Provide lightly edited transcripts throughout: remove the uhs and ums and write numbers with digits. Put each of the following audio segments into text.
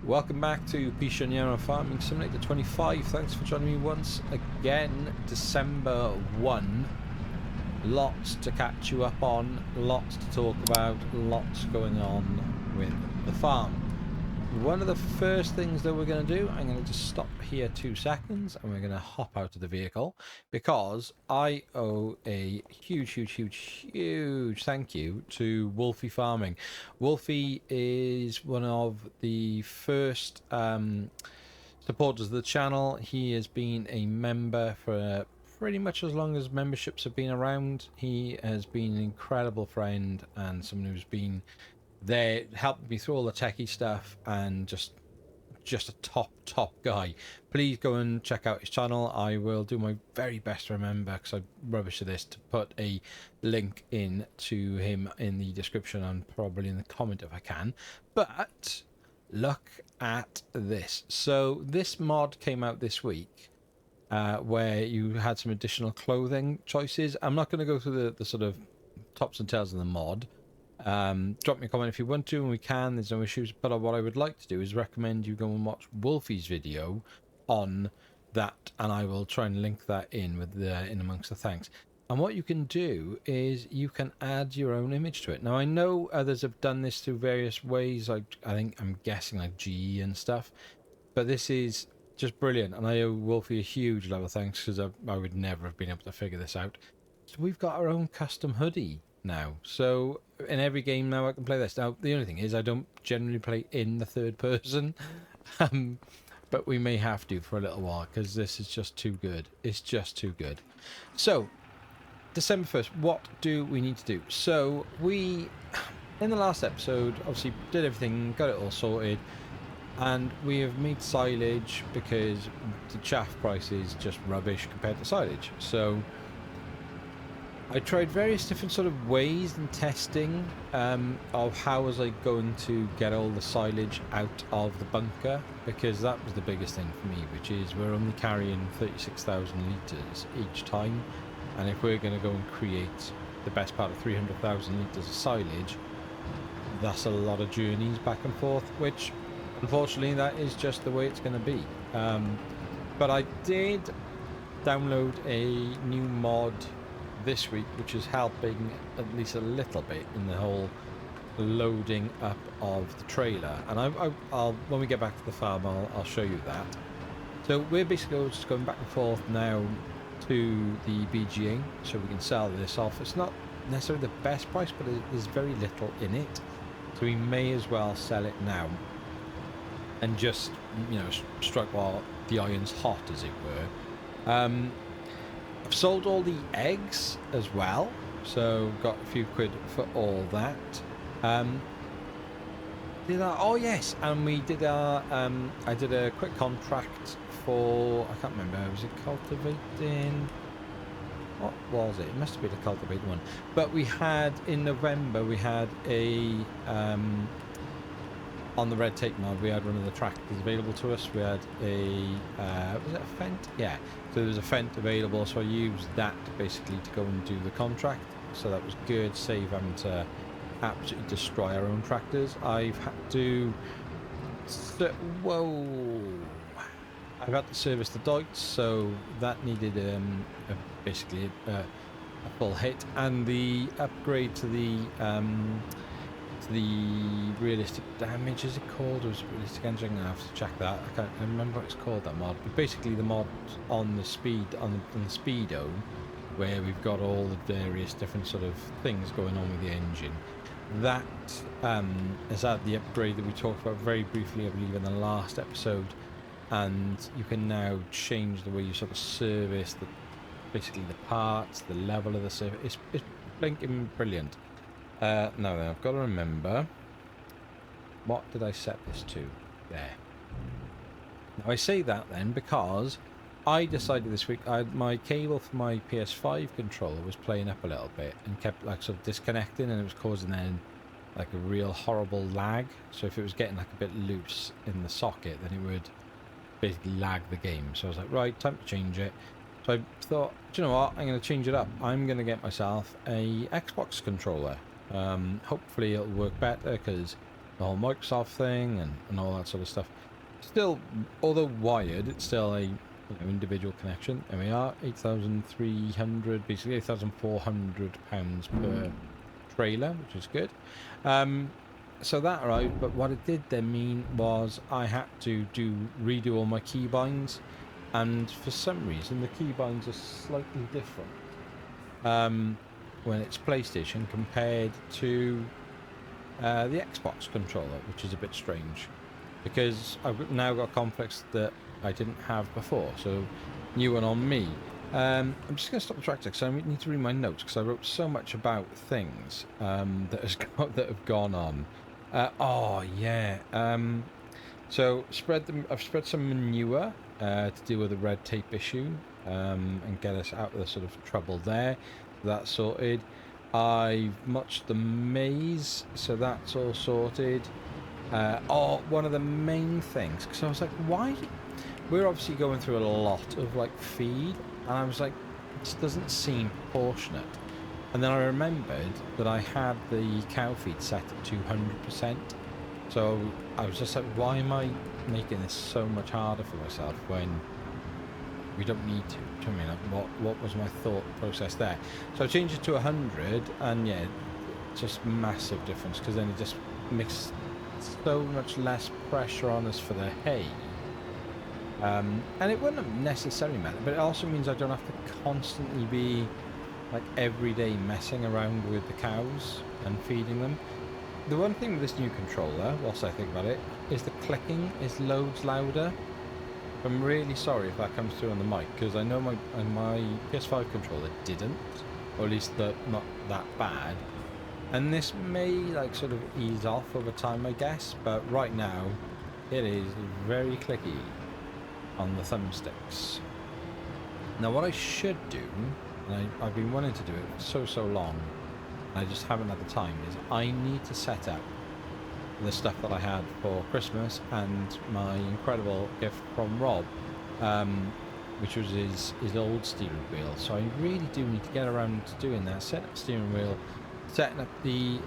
Welcome back to Pichonniere Farming Simulator 25. Thanks for joining me once again. December 1. Lots to catch you up on, lots to talk about, lots going on with the farm. One of the first things that we're going to do, I'm going to just stop here 2 seconds and we're going to hop out of the vehicle because I owe a huge thank you to Wolfie Farming. Wolfie is one of the first supporters of the channel. He has been a member for pretty much as long as memberships have been around. He has been an incredible friend and someone who's been there helped me through all the techie stuff and just a top guy. Please go and check out his channel. I will do my very best to remember, because I'm rubbish at this, to put a link in to him in the description and probably in the comment if I can. But look at this. So this mod came out this week where you had some additional clothing choices. I'm not going to go through the sort of tops and tails of the mod. Drop me a comment if you want to, and we can, there's no issues. But what I would like to do is recommend you go and watch Wolfie's video on that, and I will try and link that in with in amongst the thanks. And what you can do is you can add your own image to it. Now I know others have done this through various ways, like I'm guessing like GE and stuff, but this is just brilliant, and I owe Wolfie a huge level of thanks, because I would never have been able to figure this out. So we've got our own custom hoodie now, so in every game now I can play this. Now the only thing is I don't generally play in the third person, but we may have to for a little while, because this is just too good. It's just too good. So December 1st, what do we need to do? So we, in the last episode, obviously did everything, got it all sorted, and we have made silage because the chaff price is just rubbish compared to silage. So I tried various different sort of ways and testing of how was I going to get all the silage out of the bunker, because that was the biggest thing for me, which is we're only carrying 36,000 litres each time, and if we're going to go and create the best part of 300,000 litres of silage, that's a lot of journeys back and forth, which unfortunately that is just the way it's going to be. But I did download a new mod this week, which is helping at least a little bit in the whole loading up of the trailer, and I'll when we get back to the farm I'll show you that. So we're basically just going back and forth now to the BGA so we can sell this off. It's not necessarily the best price, but there's very little in it, so we may as well sell it now and just, you know, strike while the iron's hot, as it were. I've sold all the eggs as well, so got a few quid for all that. Oh yes, and we did our I did a quick contract for, I can't remember, was it cultivating? What was it? It must have been a cultivating one. But we had, in November, we had a on the red tape mod, we had one of the tractors available to us. We had a was it a Fent? Yeah, so there was a Fent available, so I used that basically to go and do the contract, so that was good, save having to absolutely destroy our own tractors. I've had to I've had to service the Deutz, so that needed basically a full hit, and the upgrade to the realistic damage, is it called, or is it realistic engine? I have to check that. I can't remember what it's called, that mod, but basically the mod on the speedo, where we've got all the various different sort of things going on with the engine, that has had the upgrade that we talked about very briefly, I believe, in the last episode, and you can now change the way you sort of service basically the parts, the level of the service. It's blinking brilliant. Now then, I've got to remember, what did I set this to? There. Now I say that then because I decided this week my cable for my PS5 controller was playing up a little bit and kept like sort of disconnecting, and it was causing then like a real horrible lag. So if it was getting like a bit loose in the socket, then it would basically lag the game. So I was like, right, time to change it. So I thought, do you know what, I'm going to change it up. I'm going to get myself a Xbox controller. Hopefully it'll work better, because the whole Microsoft thing and all that sort of stuff. Still, although wired, it's still a individual connection. There we are, 8,300, basically 8,400 pounds per trailer, which is good. So that arrived, but what it did then mean was I had to redo all my keybinds, and for some reason the keybinds are slightly different when it's PlayStation compared to the Xbox controller, which is a bit strange because I've now got conflicts that I didn't have before, so new one on me. I'm just going to stop the tractor because I need to read my notes because I wrote so much about things that have gone on. Oh yeah. So I've spread some manure to deal with the red tape issue and get us out of the sort of trouble there. That's sorted. I've mulched the maize, so that's all sorted. One of the main things, because I was like, why? We're obviously going through a lot of like feed, and I was like, this doesn't seem proportionate. And then I remembered that I had the cow feed set at 200%. So I was just like, why am I making this so much harder for myself when we don't need to? Do you know what I mean? What was my thought process there? So I changed it to 100, and yeah, just massive difference, because then it just makes so much less pressure on us for the hay. And it wouldn't have necessarily matter, but it also means I don't have to constantly be like every day messing around with the cows and feeding them. The one thing with this new controller, whilst I think about it, is the clicking is loads louder. I'm really sorry if that comes through on the mic, because I know my PS5 controller didn't, or at least not that bad. And this may like sort of ease off over time, I guess, but right now it is very clicky on the thumbsticks. Now what I should do, and I've been wanting to do it for so long, and I just haven't had the time, is I need to set up the stuff that I had for Christmas and my incredible gift from Rob, which was his old steering wheel. So I really do need to get around to doing that, setting up the steering wheel, setting up the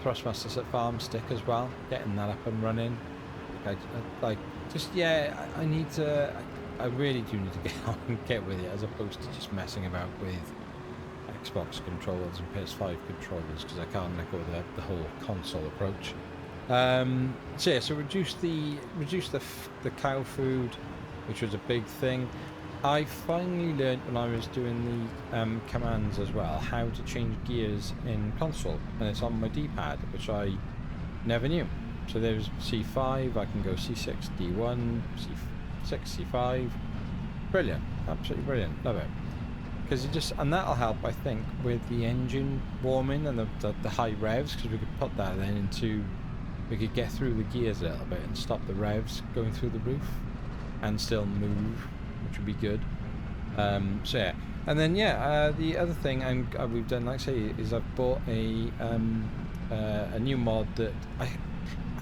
Thrustmaster farm stick as well, getting that up and running. I need to. I really do need to get on and get with it, as opposed to just messing about with Xbox controllers and PS5 controllers, because I can't let go of the whole console approach. So reduce the cow food, which was a big thing. I finally learned when I was doing the commands as well how to change gears in console, and it's on my D-pad, which I never knew. So there's C5, I can go C6, D1, C6, C5. Brilliant, absolutely brilliant, love it. Because and that'll help, I think, with the engine warming and the high revs, because we could put that then into, we could get through the gears a little bit and stop the revs going through the roof and still move, which would be good. So yeah, and then the other thing we've done, like I say, is I've bought a new mod that I'd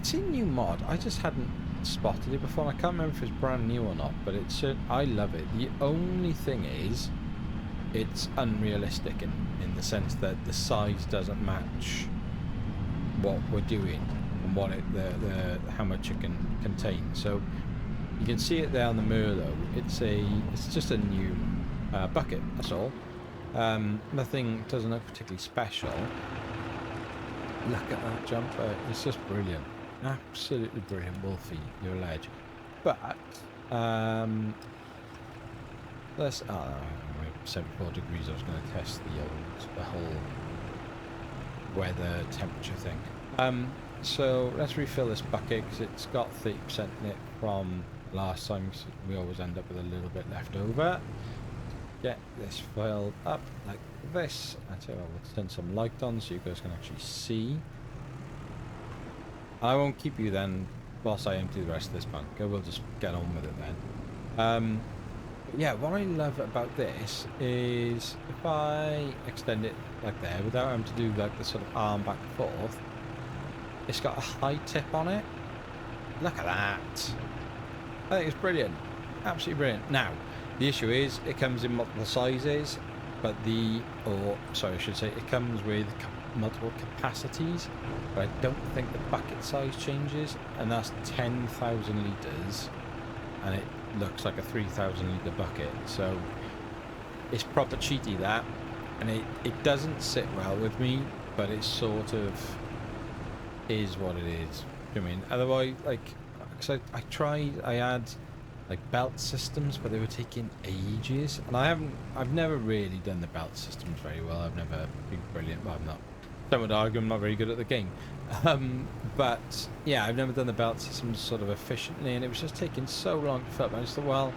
seen new mod, I just hadn't spotted it before. I can't remember if it's brand new or not, but I love it. The only thing is, it's unrealistic in the sense that the size doesn't match what we're doing and what how much it can contain. So you can see it there on the Merlot. It's just a new bucket. That's all. Nothing, doesn't look particularly special. Look at that jumper. It's just brilliant. Absolutely brilliant, Wolfie. You're a ledge. But let's 74 degrees. I was going to test the whole weather temperature thing. So let's refill this bucket, because it's got 30% in it from last time. So we always end up with a little bit left over. Get this filled up like this. I tell you what, we'll turn some light on so you guys can actually see. I won't keep you then whilst I empty the rest of this bunker. We'll just get on with it then. Yeah, what I love about this is if I extend it like there without having to do like the sort of arm back and forth, it's got a high tip on it. Look at that. I think it's brilliant. Absolutely brilliant. Now, the issue is it comes in multiple sizes, but I should say it comes with multiple capacities, but I don't think the bucket size changes, and that's 10,000 litres, and it looks like a 3,000 litre bucket, so it's proper cheaty, that, and it doesn't sit well with me, but it sort of is what it is. I mean, otherwise, like, because I had like belt systems, but they were taking ages, and I've never really done the belt systems very well. I've never been brilliant. Well, I'm not. Some would argue I'm not very good at the game, but yeah, I've never done the belt systems sort of efficiently, and it was just taking so long to fill up. I just thought, well,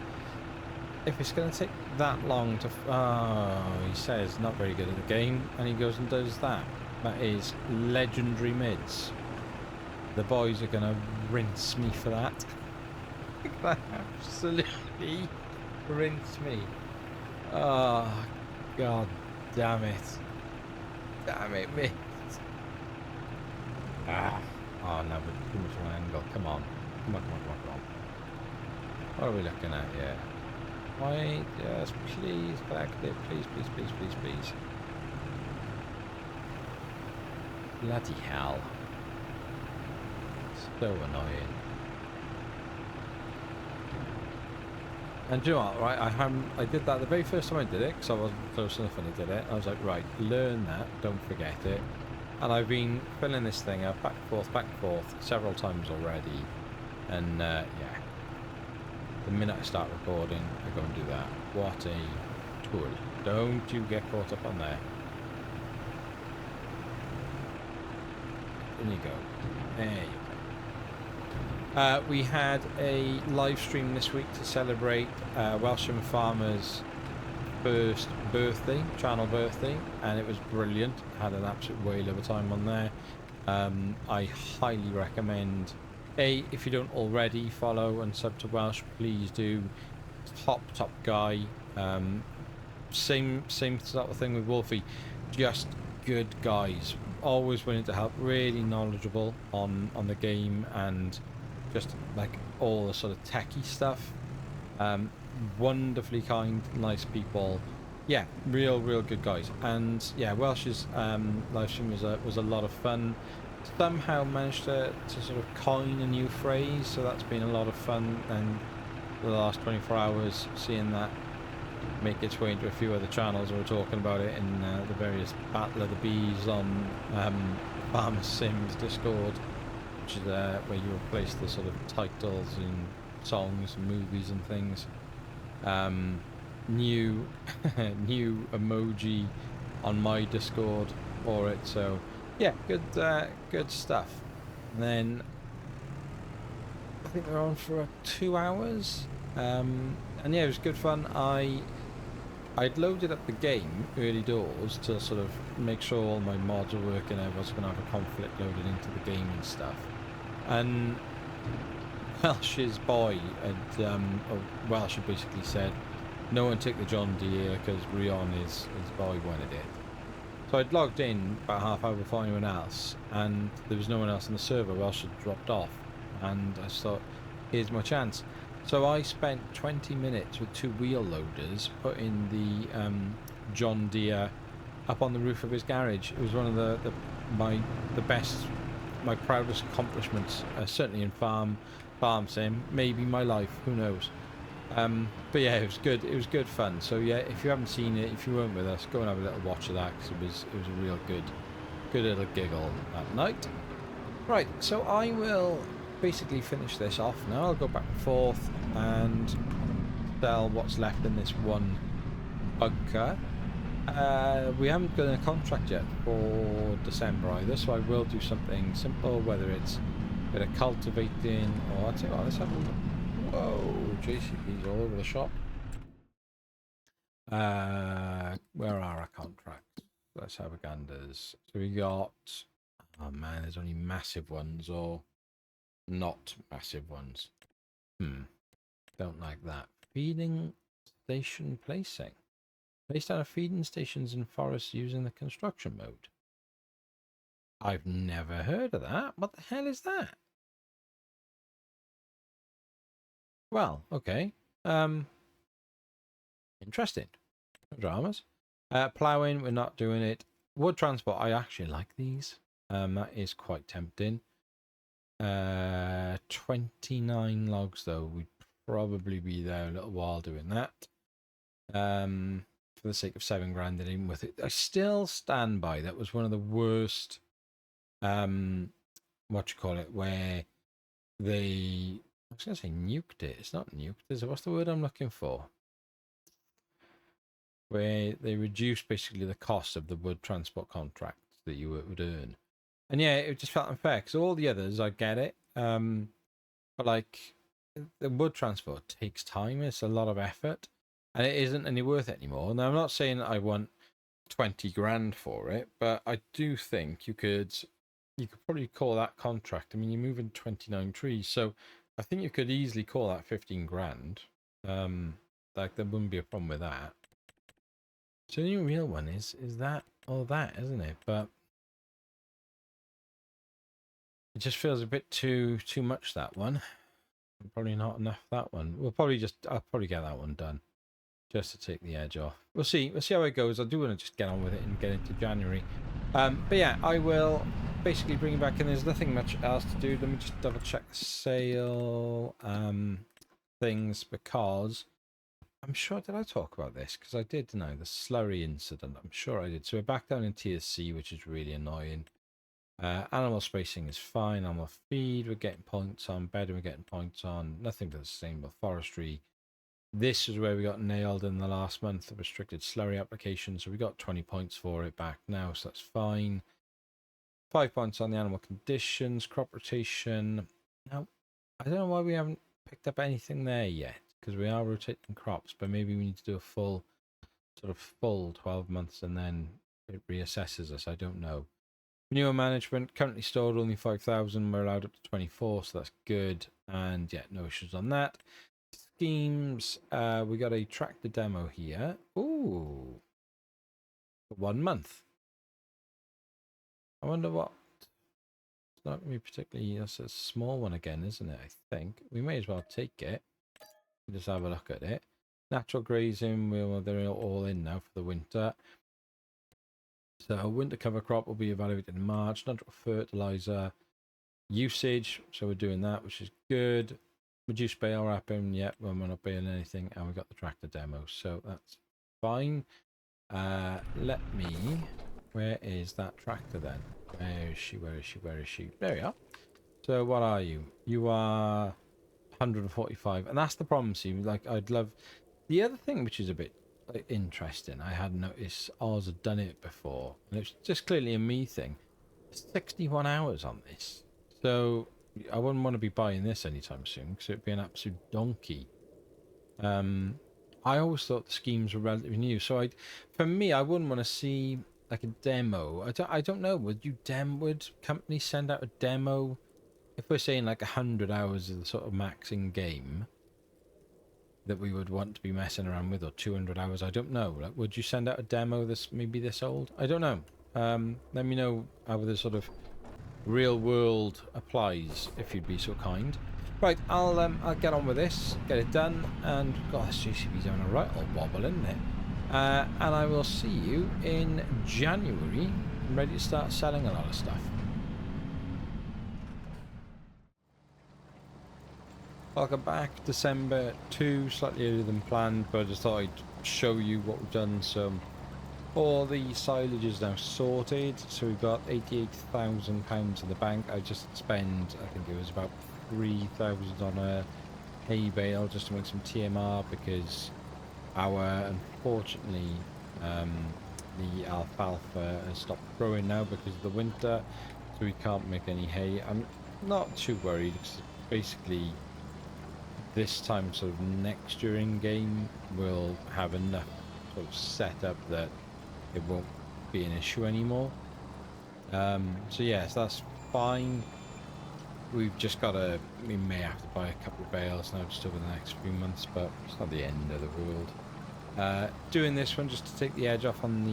if it's going to take that long to, he says not very good at the game, and he goes and does that. That is legendary mids. The boys are going to rinse me for that. Absolutely rinse me. Oh, god damn it. Damn it, mate. Ah. Oh, no, but too much of an angle. Come on. Come on. What are we looking at here? Wait, yes, please, back there. Please. Bloody hell. So annoying. And do you know what, right, I did that the very first time I did it, because I wasn't close enough when I did it. I was like, right, learn that, don't forget it. And I've been filling this thing up back and forth several times already. And yeah, the minute I start recording, I go and do that. What a tool. Don't you get caught up on there. In you go. There you go. We had a live stream this week to celebrate Welsham Farmer's first birthday, channel birthday, and it was brilliant. Had an absolute whale of a time on there. I highly recommend, if you don't already follow and sub to Welsh, please do. Top guy. Same sort of thing with Wolfie. Just good guys, always willing to help, really knowledgeable on the game and just like all the sort of techie stuff. Wonderfully kind, nice people. Yeah, real good guys. And yeah, Welsh's live stream was a lot of fun. Somehow managed to sort of coin a new phrase, so that's been a lot of fun. And the last 24 hours, seeing that make its way into a few other channels. We're talking about it in the various Battle of the Bees on Farmer Sims Discord, which is where you replace the sort of titles in songs and movies and things. New new emoji on my Discord for it, so yeah, good stuff. And then I think they're on for 2 hours, and yeah, it was good fun. I'd loaded up the game early doors to sort of make sure all my mods were working. I wasn't going to have a conflict loaded into the game and stuff. And Welsh's boy had, Welsh had basically said, no one take the John Deere because Rion, his boy, wanted it. So I'd logged in about half hour before anyone else, and there was no one else on the server. Welsh had dropped off, and I just thought, here's my chance. So I spent 20 minutes with 2 wheel loaders putting the John Deere up on the roof of his garage. It was one of my proudest accomplishments, certainly in farm sim, maybe my life, who knows. But yeah, it was good fun. So yeah, if you haven't seen it, if you weren't with us, go and have a little watch of that, because it was a real good little giggle that night. Right, so I will basically finish this off now. I'll go back and forth and sell what's left in this one bunker. We haven't got a contract yet for December either, so I will do something simple, whether it's a bit of cultivating, or I'll tell you what, let's have a look. Whoa, JCB's all over the shop. Where are our contracts? Let's have a ganders. So we got, oh man, there's only massive ones or not massive ones. Don't like that. Feeding station placing. Place down feeding stations in forests using the construction mode. I've never heard of that. What the hell is that? Well, okay. Interesting. No dramas. Ploughing, we're not doing it. wood transport, I actually like these. That is quite tempting. 29 logs though. We'd probably be there a little while doing that. For the sake of 7 grand, it ain't worth it. I still stand by that was one of the worst. What you call it? Where they, I was gonna say nuked it. It's not nuked. What's the word I'm looking for? Where they reduced basically the cost of the wood transport contracts that you would earn. And yeah, it just felt unfair because all the others, I get it. But like the wood transport takes time. It's a lot of effort, and it isn't any worth it anymore. Now I'm not saying I want 20 grand for it, but I do think you could probably call that contract. I mean, you're moving 29 trees, so I think you could easily call that 15 grand. Like there wouldn't be a problem with that. So the only real one is that all that, isn't it? But it just feels a bit too much, that one. Probably not enough, that one. I'll probably get that one done just to take the edge off. We'll see how it goes. I do want to just get on with it and get into January. But yeah, I will basically bring it back in. There's nothing much else to do. Let me just double check the sale things, because I'm sure, did I talk about this? Because I did, didn't I? The slurry incident. I'm sure I did. So we're back down in tier C, which is really annoying. Animal spacing is fine. Animal feed, we're getting points on. Bedding, we're getting points on. Nothing for the sustainable forestry. This is where we got nailed in the last month, the restricted slurry application. So we got 20 points for it back now, so that's fine. 5 points on the animal conditions, crop rotation. Now, I don't know why we haven't picked up anything there yet, because we are rotating crops, but maybe we need to do a full 12 months and then it reassesses us. I don't know. Manure management, currently stored only 5,000. We're allowed up to 24, so that's good. And yeah, no issues on that. Schemes, we got a tractor demo here. Ooh, for 1 month. I wonder what. It's not going to be particularly. That's a small one again, isn't it? I think we may as well take it. Just have a look at it. Natural grazing, they're all in now for the winter. So winter cover crop will be evaluated in March. Natural fertilizer usage, so we're doing that, which is good. Reduce bale wrapping, yep, when we're not baling anything, and we got the tractor demo, so that's fine. Let me, where is that tractor then? Where is she? There we are. So what are you? You are 145, and that's the problem. See, like, I'd love the other thing, which is a bit interesting. I hadn't noticed Oz had done it before, and it's just clearly a me thing. 61 hours on this, so I wouldn't want to be buying this anytime soon because it'd be an absolute donkey. I always thought the schemes were relatively new, so for me, I wouldn't want to see like a demo. I don't know. Would companies send out a demo if we're saying like 100 hours is the sort of max in game that we would want to be messing around with, or 200 hours? I don't know. Like, would you send out a demo maybe this old? I don't know. Let me know how the sort of real world applies, if you'd be so kind. Right, I'll get on with this, get it done, and God, this JCB's doing a right old wobble, isn't it? And I will see you in January. I'm ready to start selling a lot of stuff. Welcome back. December 2, slightly earlier than planned, but I just thought I'd show you what we've done. So all the silage is now sorted, so we've got £88,000 in the bank. I just spent, I think it was about 3,000 on a hay bale just to make some TMR, because unfortunately the alfalfa has stopped growing now because of the winter, so we can't make any hay. I'm not too worried, because basically this time sort of next year in game we'll have enough sort of set up that it won't be an issue anymore. So yes, that's fine. We've just got we may have to buy a couple of bales now just over the next few months, but it's not the end of the world. Doing this one just to take the edge off on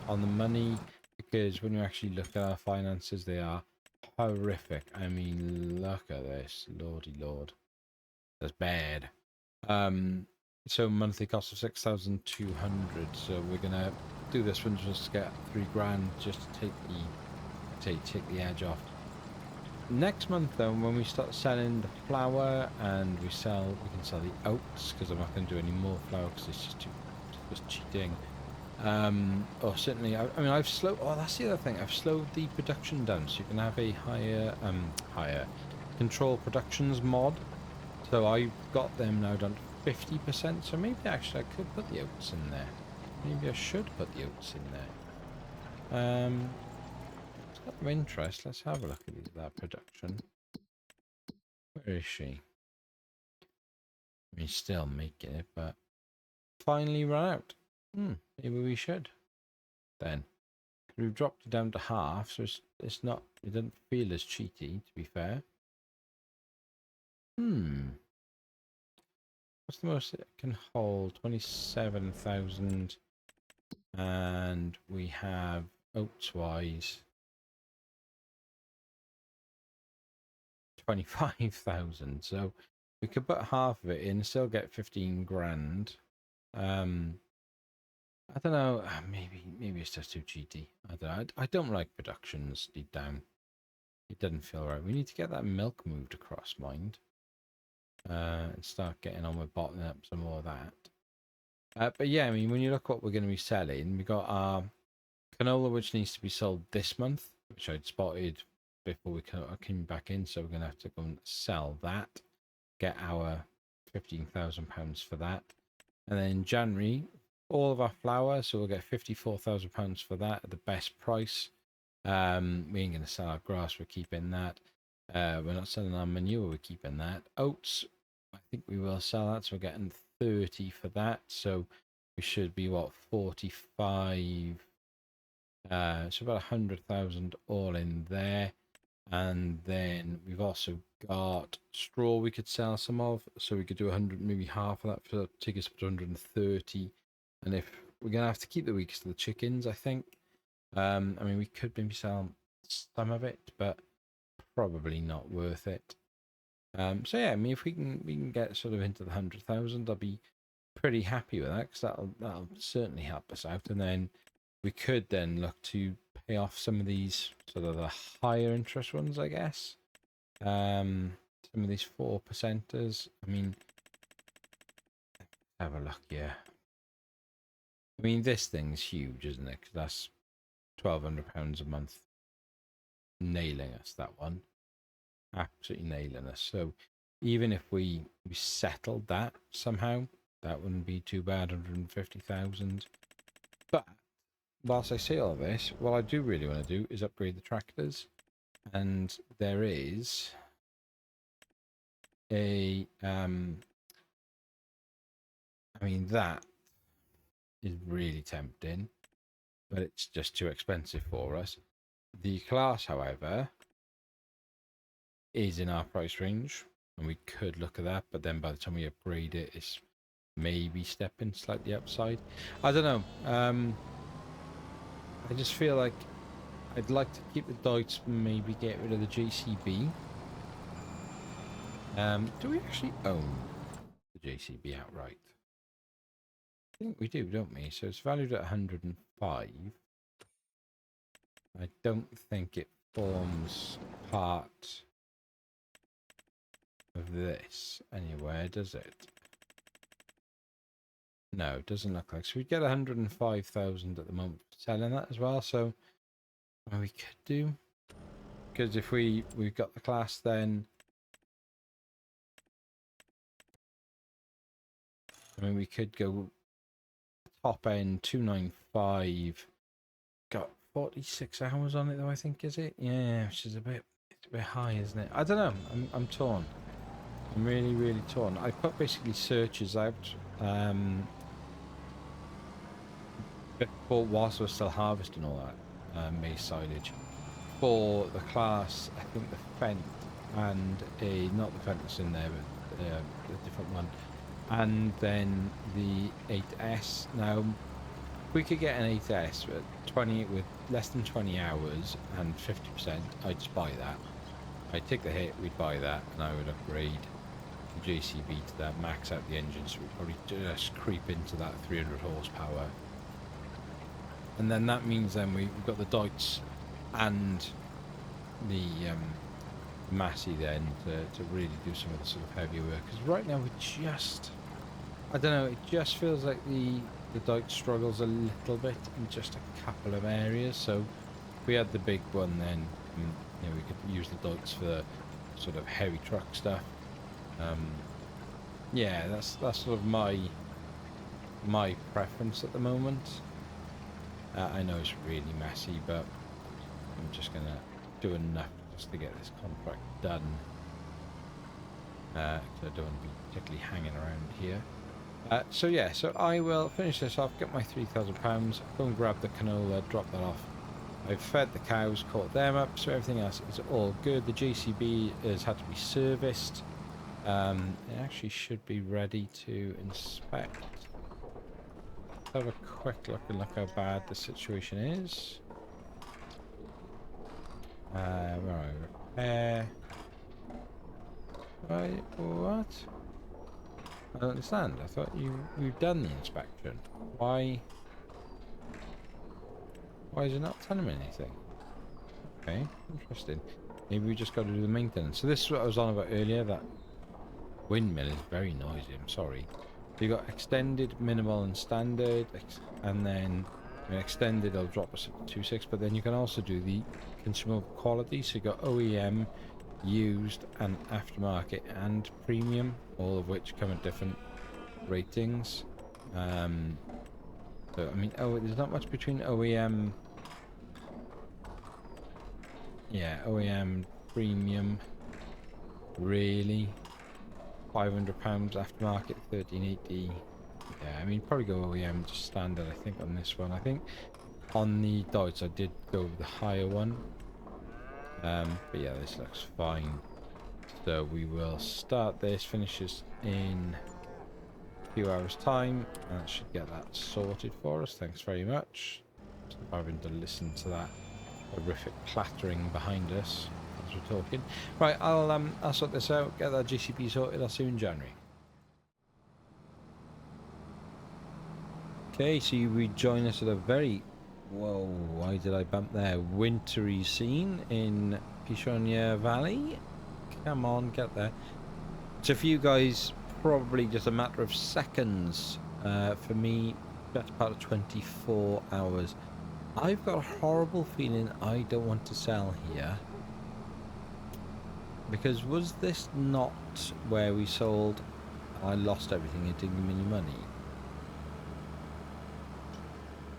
the money, because when you actually look at our finances, they are horrific. I mean, look at this, lordy lord, that's bad. So monthly cost of 6,200. So we're gonna do this one just to get 3 grand, just to take the edge off. Next month though, when we start selling the flour and we can sell the oats, because I'm not going to do any more flour because it's just cheating. Or certainly, I mean, I've slowed. Oh, that's the other thing. I've slowed the production down, so you can have a higher control productions mod. So I've got them now done to 50%. So maybe actually I could put the oats in there. Maybe I should put the oats in there. It's got of interest. Let's have a look at that production. Where is she? I mean, still making it, but finally run out. Maybe we should then. We've dropped it down to half, so it's not. It doesn't feel as cheaty, to be fair. What's the most it can hold? 27,000, and we have oats wise 25,000. So we could put half of it in, still get 15 grand. I don't know. Maybe it's just too cheaty. I don't know. I don't like productions deep down. It doesn't feel right. We need to get that milk moved across, mind, and start getting on with bottling up some more of that. But yeah, I mean, when you look what we're going to be selling, we got our canola, which needs to be sold this month, which I'd spotted before we came back in. So we're going to have to go and sell that, get our £15,000 for that, and then in January, all of our flour, so we'll get £54,000 for that at the best price. We ain't going to sell our grass, we're keeping that. We're not selling our manure, we're keeping that. Oats, I think we will sell that, so we're getting 30 for that. So we should be, what, 45? So about 100,000 all in there. And then we've also got straw we could sell some of, so we could do 100, maybe half of that, for take us up to 130. And if we're gonna have to keep the weakest of the chickens, I think. I mean, we could maybe sell some of it, but probably not worth it. So yeah, I mean, if we can get sort of into the 100,000, I'll be pretty happy with that, because that'll certainly help us out. And then we could then look to pay off some of these sort of the higher interest ones, I guess. Some of these 4%ers. I mean, have a look, yeah. I mean, this thing's huge, isn't it? Because that's £1,200 a month. Nailing us, that one. Absolutely nailing us. So even if we settled that somehow, that wouldn't be too bad, 150,000. But whilst I say all this, what I do really want to do is upgrade the tractors. And there is a, I mean, that is really tempting, but it's just too expensive for us. The class, however, is in our price range, and we could look at that, but then by the time we upgrade it, it's maybe stepping slightly upside. I don't know. I just feel like I'd like to keep the Deutz, maybe get rid of the JCB. Do we actually own the JCB outright? I think we do, don't we? So it's valued at 105. I don't think it forms part of this anywhere, does it? No, it doesn't look like. So we get 105,000 at the moment for selling that as well. So we could do, because if we've got the class, then I mean, we could go top end 295. Got 46 hours on it though, I think, is it? Yeah, which is a bit high, isn't it? I don't know. I'm torn. I'm really torn. I put basically searches out before, whilst we're still harvesting all that maize silage for the class. I think the Fent and not the Fent that's in there, but a different one, and then the 8S. Now, if we could get an 8S with less than 20 hours and 50%, I'd just buy that. I'd take the hit, we'd buy that, and I would upgrade the JCB to that, max out the engine, so we probably just creep into that 300 horsepower. And then that means then we've got the Deutz and the Massey then to really do some of the sort of heavier work. Because right now we just, I don't know, it just feels like the Deutz struggles a little bit in just a couple of areas. So if we had the big one, then you know, we could use the Deutz for sort of heavy truck stuff. Yeah, that's sort of my preference at the moment. I know it's really messy, but I'm just gonna do enough just to get this contract done. I don't want to be particularly hanging around here. So yeah, so I will finish this off, get my £3,000, go and grab the canola, drop that off. I've fed the cows, caught them up, so everything else is all good. The JCB has had to be serviced. It actually should be ready to inspect. Let's have a quick look and look how bad the situation is. Where are we? Repair. Right, what? I don't understand. I thought you've done the inspection. Why is it not telling me anything? Okay, interesting. Maybe we just got to do the maintenance. So this is what I was on about earlier. That windmill is very noisy. I'm sorry. So you got extended, minimal, and standard, and then extended will drop us at 2.6. But then you can also do the consumable quality. So you got OEM, used, and aftermarket, and premium, all of which come at different ratings. So I mean, there's not much between OEM. Yeah, OEM, premium, really. £500 aftermarket, 1380. Yeah, I mean, probably go OEM, just standard. I think on this one. I think on the Deutz I did go with the higher one. But yeah, this looks fine. So we will start this, finish this in a few hours time, and that should get that sorted for us. Thanks very much. Stop having to listen to that horrific clattering behind us as we're talking. Right, I'll sort this out, get that GCP sorted. I'll see you in January. Okay, so you rejoin us at a very, whoa, why did I bump there? Wintry scene in Pichonniere Valley. Come on, get there. So for you guys, probably just a matter of seconds. For me, that's part of 24 hours. I've got a horrible feeling I don't want to sell here. Because was this not where we sold? I lost everything, it didn't give me any money.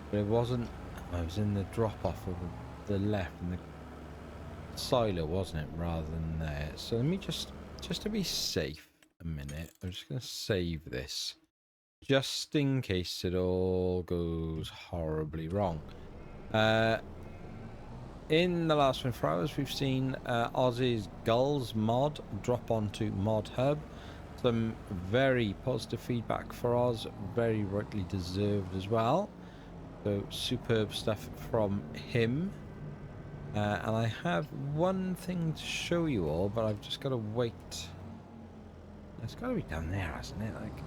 But it wasn't. I was in the drop-off of the left in the silo, wasn't it, rather than there. So let me just to be safe a minute, I'm just going to save this. Just in case it all goes horribly wrong. In the last 24 hours, we've seen Ozzy's Gulls mod drop onto Mod Hub. Some very positive feedback for Oz, very rightly deserved as well. So superb stuff from him. And I have one thing to show you all, but I've just got to wait. It's got to be down there, hasn't it? Like,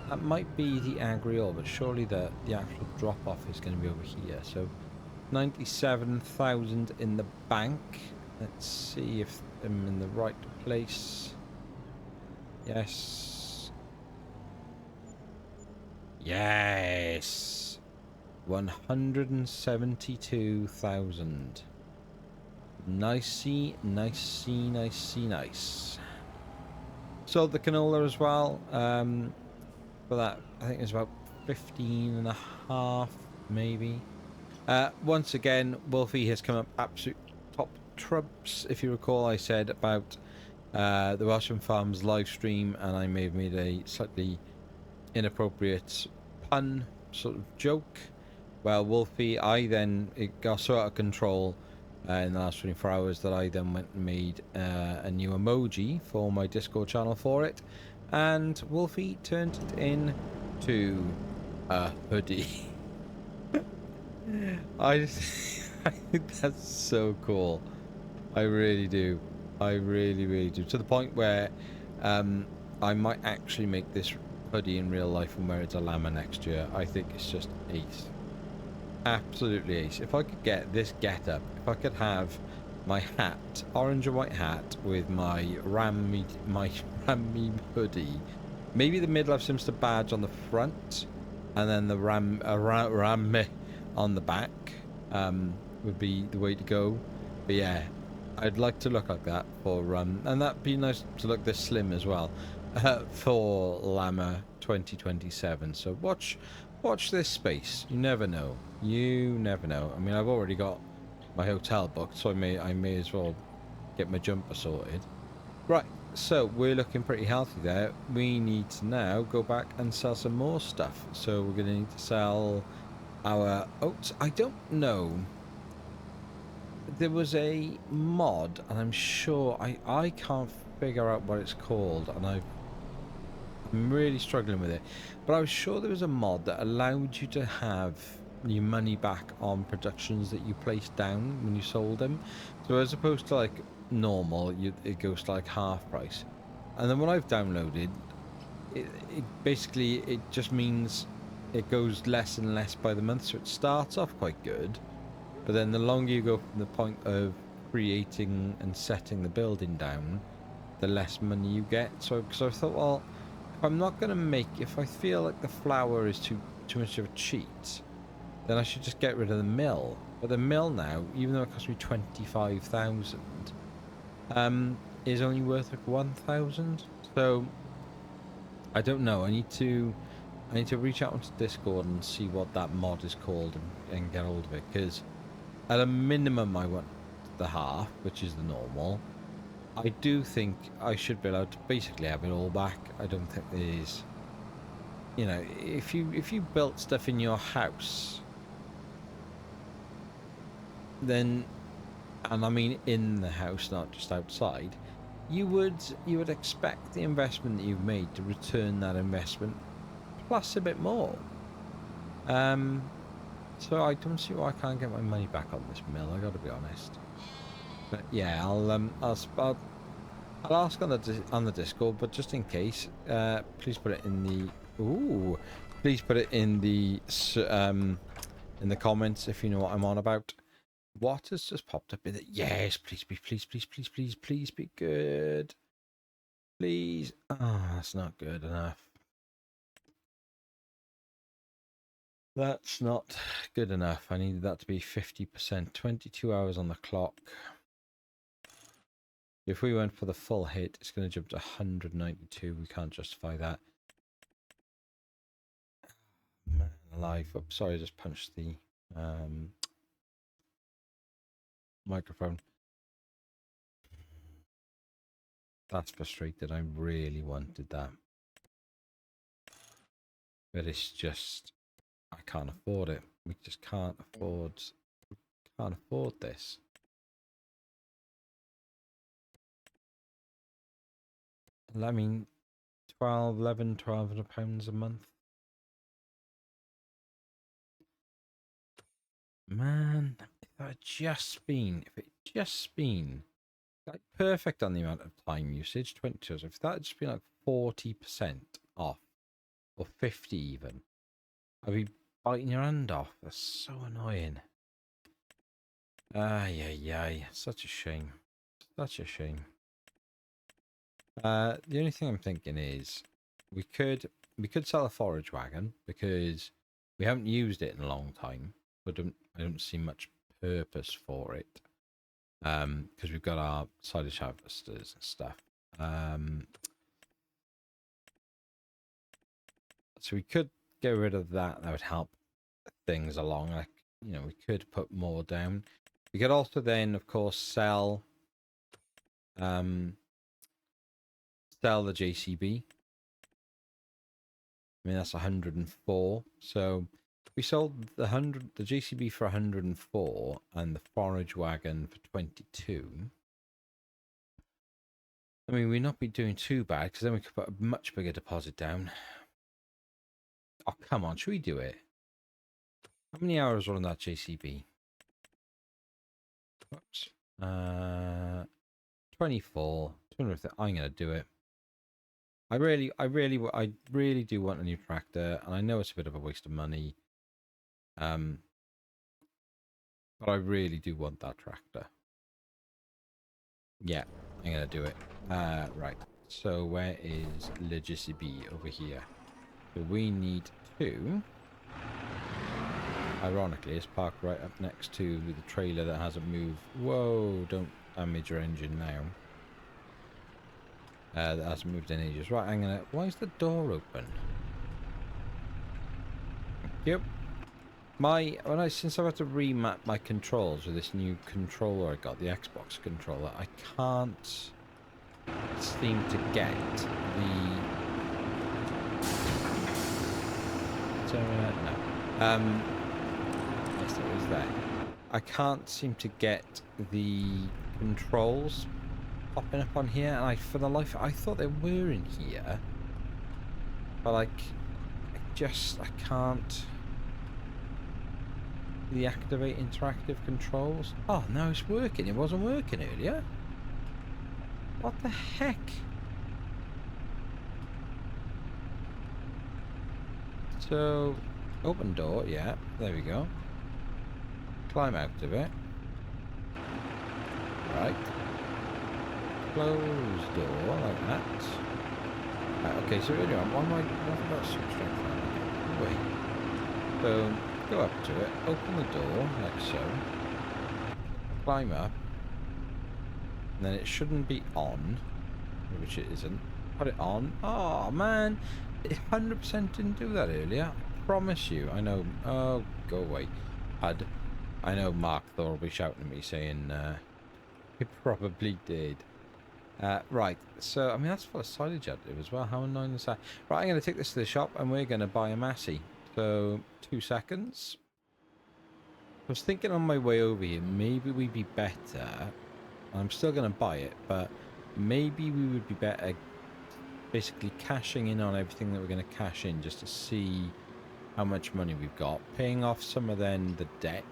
that might be the Agriol, but surely the actual drop-off is going to be over here. So 97,000 in the bank. Let's see if I'm in the right place. Yes. Yes. 172,000. Nicey, nicey, nicey, nice. Sold the canola as well. For that, I think it's about 15.5, maybe. Once again, Wolfie has come up absolute top trumps. If you recall, I said about the Welshman Farms live stream, and I may have made a slightly inappropriate pun sort of joke. Well, Wolfie, it got so out of control in the last 24 hours that I then went and made a new emoji for my Discord channel for it, and Wolfie turned it into a hoodie. I think that's so cool. I really do. I really, really do. To the point where I might actually make this hoodie in real life and wear it to llama next year. I think it's just ace. Absolutely ace. If I could get this getup, if I could have my hat, orange and white hat with my Rammy hoodie, maybe the Midlife Simster badge on the front, and then the Ram on the back, would be the way to go. But yeah, I'd like to look like that for and that'd be nice to look this slim as well, for Llama 2027. So watch this space. You never know. You never know. I mean, I've already got my hotel booked, so I may as well get my jumper sorted. Right. So we're looking pretty healthy there. We need to now go back and sell some more stuff. So we're going to need to sell our oats. I don't know. There was a mod, and I'm sure I can't figure out what it's called, and I'm really struggling with it. But I was sure there was a mod that allowed you to have your money back on productions that you placed down when you sold them. So as opposed to like normal, it goes to like half price. And then when I've downloaded, it basically it just means it goes less and less by the month. So it starts off quite good, but then the longer you go from the point of creating and setting the building down, the less money you get. So I thought, well, if I'm not going to make, if I feel like the flour is too much of a cheat, then I should just get rid of the mill. But the mill now, even though it cost me 25,000, is only worth like 1,000. So I don't know. I need to reach out onto Discord and see what that mod is called and get hold of it, because at a minimum I want the half, which is the normal. I do think I should be allowed to basically have it all back. I don't think there's, you know, if you built stuff in your house, then, and I mean in the house, not just outside, you would expect the investment that you've made to return that investment plus a bit more. So I don't see why I can't get my money back on this mill. I got to be honest. But yeah, I'll ask on the Discord, but just in case, please put it in the please put it in the comments if you know what I'm on about. What has just popped up in it? Yes, please be good. Please. Oh, that's not good enough. That's not good enough. I needed that to be 50%. 22 hours on the clock. If we went for the full hit, it's going to jump to 192. We can't justify that. Man alive. Oh, sorry, I just punched the microphone. That's frustrated. I really wanted that. But it's just, I can't afford it. We just can't afford this. I mean, 1,200 pounds a month. Man, if it had just been like perfect on the amount of time usage, 20 hours, if that had just been like 40% off, or 50 even, I'd be biting your hand off. That's so annoying. Ay, such a shame. Such a shame. The only thing I'm thinking is we could sell a forage wagon, because we haven't used it in a long time. I don't see much purpose for it. Because we've got our silage harvesters and stuff. So we could get rid of that. That would help things along. Like, you know, we could put more down. We could also then, of course, sell the JCB. I mean, that's 104. So we sold the JCB for 104 and the forage wagon for 22. I mean, we'd not be doing too bad, because then we could put a much bigger deposit down. Oh, come on, should we do it? How many hours are on that JCB? Whoops. 24. 250. I'm gonna do it. I really do want a new tractor, and I know it's a bit of a waste of money. But I really do want that tractor. Yeah, I'm gonna do it. Right. So where is Legislacy over here? So we need to. Ironically, it's parked right up next to the trailer that hasn't moved. Whoa! Don't damage your engine now. That hasn't moved in ages. Right, I'm gonna. Why is the door open? Yep. Since I've had to remap my controls with this new controller I got, the Xbox controller, I can't seem to get the. No. Yes, there is that. I can't seem to get the controls popping up on here, and for the life, I thought they were in here, but like, I can't deactivate interactive controls. Oh, now it's working. It wasn't working earlier. What the heck? So, open door. Yeah, there we go. Climb out of it. Right. Close door like that. Right, okay, so anyway, what about super strength? Wait. So, go up to it, open the door like so. Climb up. And then it shouldn't be on, which it isn't. Put it on. Oh man, it 100% didn't do that earlier. I promise you. I know. Oh, go away, HUD. I know Mark Thor will be shouting at me saying it probably did. Right, so I mean that's full of silage out there as well. How annoying is that? Right, I'm going to take this to the shop and we're going to buy a Massey. So 2 seconds. I was thinking on my way over here, maybe we'd be better. I'm still going to buy it, but maybe we would be better basically cashing in on everything that we're going to cash in just to see how much money we've got, paying off some of then the debt,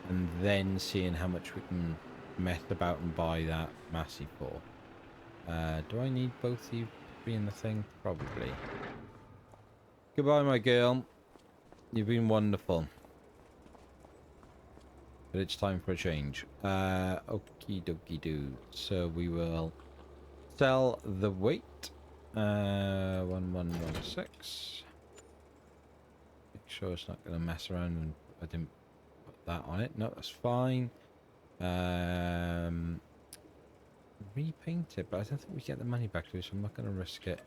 and then seeing how much we can mess about and buy that Massey for. Do I need both of you to be in the thing? Probably. Goodbye, my girl. You've been wonderful. But it's time for a change. Okie dokie doo. So we will sell the weight. 1116. Make sure it's not going to mess around and I didn't put that on it. No, that's fine. Repaint it, but I don't think we get the money back to it, so I'm not going to risk it.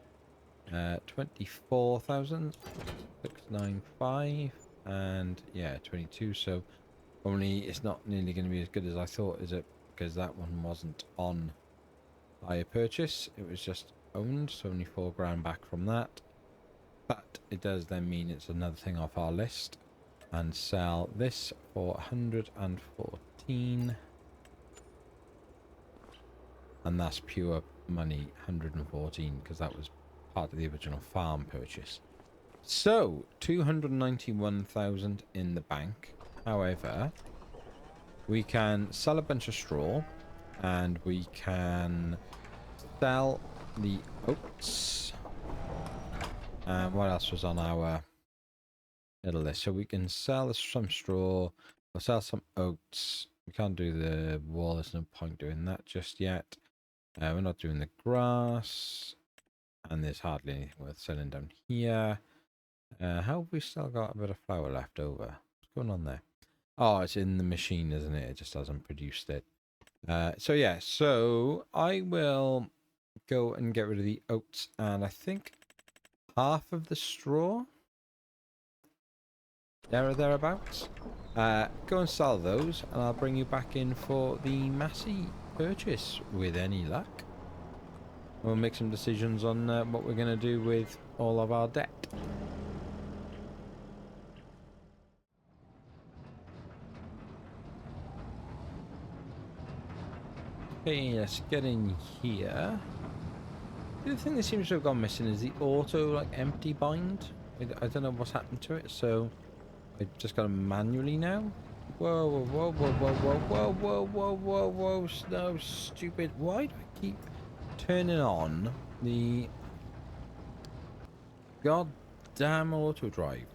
24,695 and yeah, 22. So only it's not nearly going to be as good as I thought, is it? Because that one wasn't on hire purchase, it was just owned, so only 4 grand back from that. But it does then mean it's another thing off our list. And sell this for 114. And that's pure money, 114, because that was part of the original farm purchase. So 291,000 in the bank. However, we can sell a bunch of straw, and we can sell the oats. And what else was on our little list? So we can sell some straw, we'll sell some oats. We can't do the wall, there's no point doing that just yet. We're not doing the grass, and there's hardly anything worth selling down here. How have we still got a bit of flour left over? What's going on there? Oh, it's in the machine, isn't it? It just hasn't produced it. So yeah, so I will go and get rid of the oats, and I think half of the straw. There or thereabouts. Go and sell those, and I'll bring you back in for the Massey purchase with any luck. We'll make some decisions on what we're going to do with all of our debt. Okay, let's get in here. The other thing that seems to have gone missing is the auto empty bind. I don't know what's happened to it, so I just got to manually now Whoa, whoa, whoa, whoa, whoa, whoa, whoa, whoa, whoa, whoa, no, stupid. Why do I keep turning on the goddamn auto drive?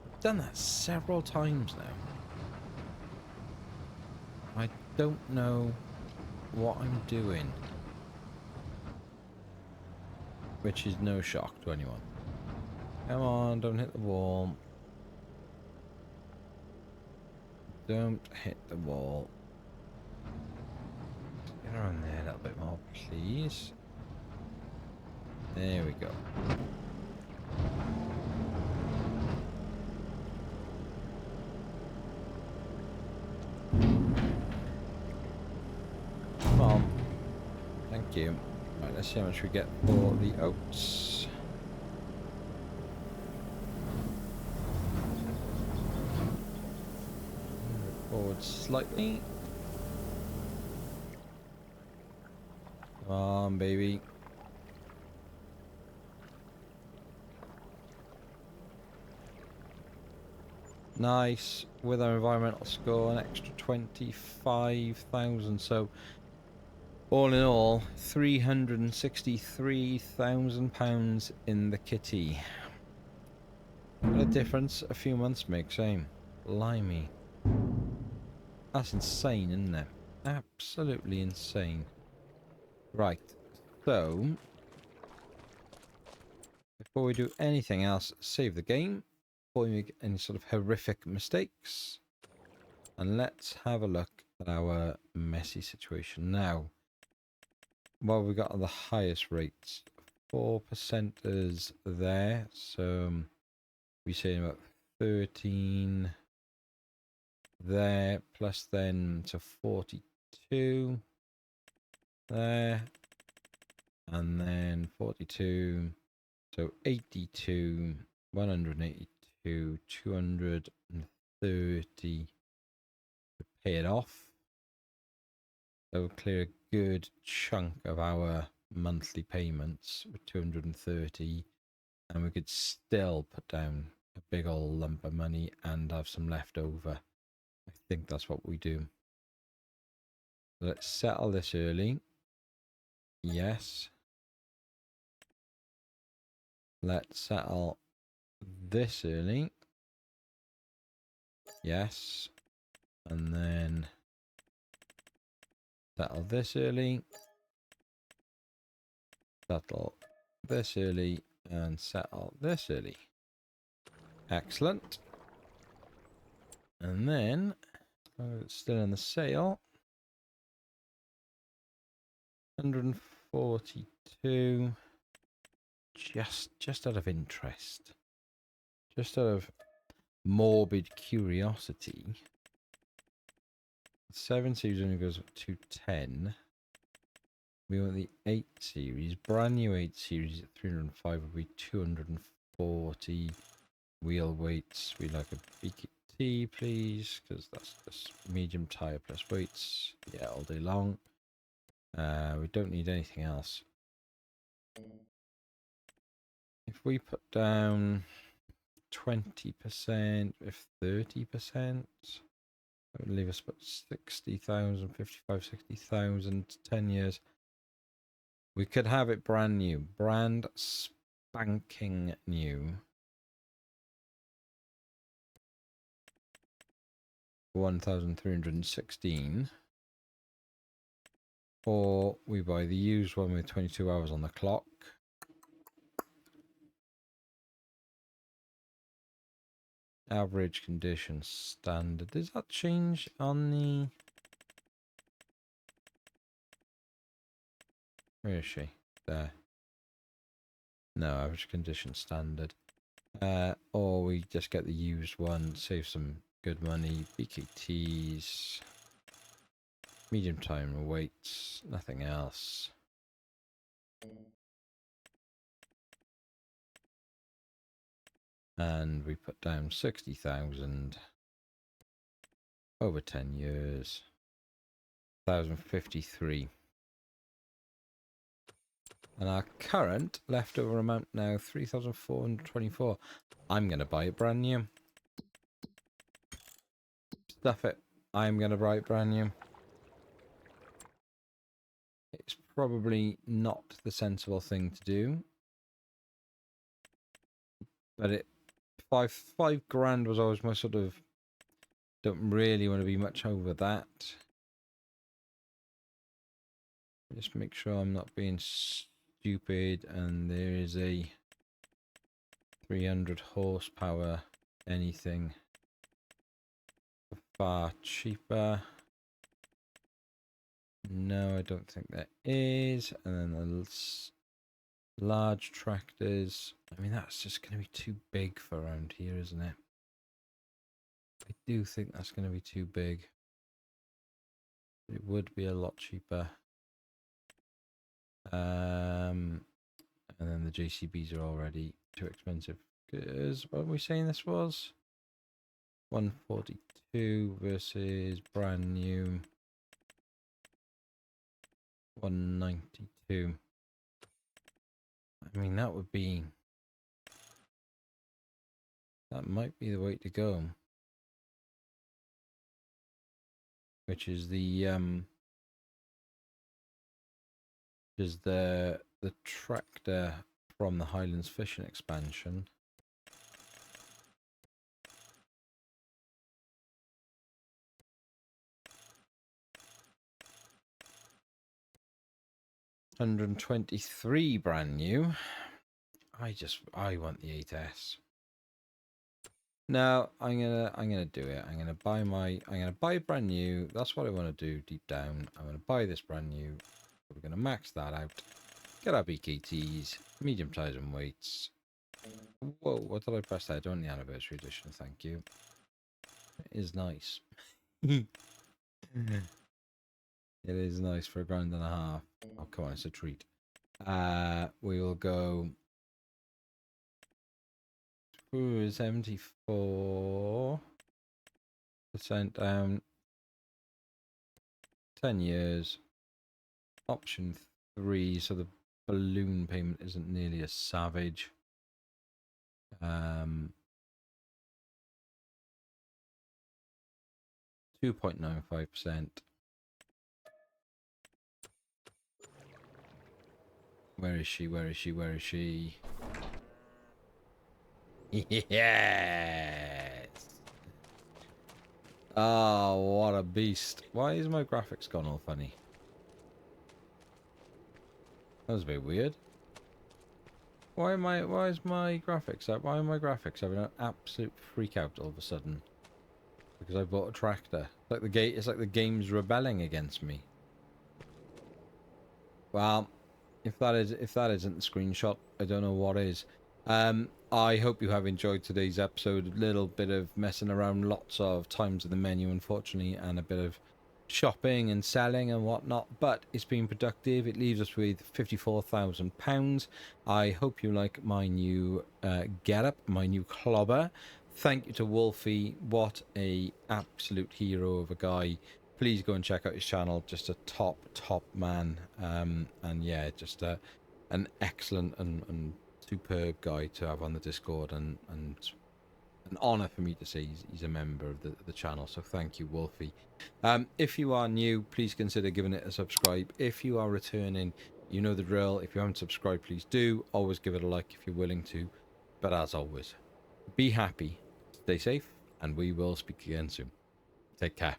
I've done that several times now. I don't know what I'm doing. Which is no shock to anyone. Come on, don't hit the wall. Don't hit the wall. Get around there a little bit more, please. There we go. Come on. Thank you. Right, let's see how much we get for the oats. Forward slightly. Come on, baby. Nice. With our environmental score, an extra 25,000. So, all in all, £363,000 in the kitty. What a difference a few months makes, eh? Blimey. That's insane, isn't it? Absolutely insane. Right. So, before we do anything else, save the game. Before we make any sort of horrific mistakes. And let's have a look at our messy situation now. Well, we got the highest rates. 4% is there. So, we say about 13 there. Plus then to 42 there. And then 42. So 82, 182, 230 to pay it off. That will clear a good chunk of our monthly payments with 230, and we could still put down a big old lump of money and have some left over. I think that's what we do. Let's settle this early. Yes. Let's settle this early. Yes. And then settle this early. Settle this early. And settle this early. Excellent. And then, it's still in the sale. 142. Just out of interest. Just out of morbid curiosity. 7 series only goes up to 10. We want the 8 series. Brand new 8 series at 305 would be 240. Wheel weights. We like a BKT, please, because that's just medium tire plus weights. Yeah, all day long. We don't need anything else. If we put down 20%, if 30%, that would leave us about 60,000, 55, 60,000, 10 years. We could have it brand new, brand spanking new. 1,316. Or we buy the used one with 22 hours on the clock. Average condition standard. Does that change on the... Where is she? There. No, average condition standard. Or we just get the used one, save some good money. BKTs. Medium time weights. Nothing else. And we put down 60,000 over 10 years. 1,053. And our current leftover amount now, 3,424. I'm going to buy it brand new. Stuff it. I'm going to buy it brand new. It's probably not the sensible thing to do. But it five grand was always my sort of, don't really want to be much over that. Just make sure I'm not being stupid, and there is a 300 horsepower anything far cheaper. No, I don't think there is. And then the large tractors. I mean, that's just going to be too big for around here, isn't it? I do think that's going to be too big. It would be a lot cheaper. And then the JCBs are already too expensive. Because what were we saying this was? 142 versus brand new 192. I mean, that might be the way to go. Which is the tractor from the Highlands Fishing expansion. $123 brand new. I want the 8S. No, I'm gonna do it. I'm gonna buy brand new. That's what I want to do deep down. I'm gonna buy this brand new. We're gonna max that out. Get our BKTs, medium size and weights. Whoa, what did I press there? I don't want the anniversary edition, thank you. It is nice. It is nice for £1.50. Oh, come on, it's a treat. We will go 74% down. 10 years. Option 3, so the balloon payment isn't nearly as savage. 2.95%. Where is she? Where is she? Where is she? Yes! Oh, what a beast. Why is my graphics gone all funny? That was a bit weird. Why is my graphics having an absolute freak out all of a sudden? Because I bought a tractor. It's like the game's rebelling against me. Well, if that isn't the screenshot, I don't know what is. I hope you have enjoyed today's episode. A little bit of messing around, lots of times in the menu, unfortunately, and a bit of shopping and selling and whatnot, but it's been productive. It leaves us with £54,000. I hope you like my new getup, my new clobber. Thank you to Wolfie. What a absolute hero of a guy. Please go and check out his channel. Just a top man. And yeah, just an excellent and superb guy to have on the Discord, and an honor for me to say he's a member of the channel. So thank you, Wolfie. If you are new, please consider giving it a subscribe. If you are returning, you know the drill. If you haven't subscribed, please do. Always give it a like if you're willing to. But as always, be happy, stay safe, and we will speak again soon. Take care.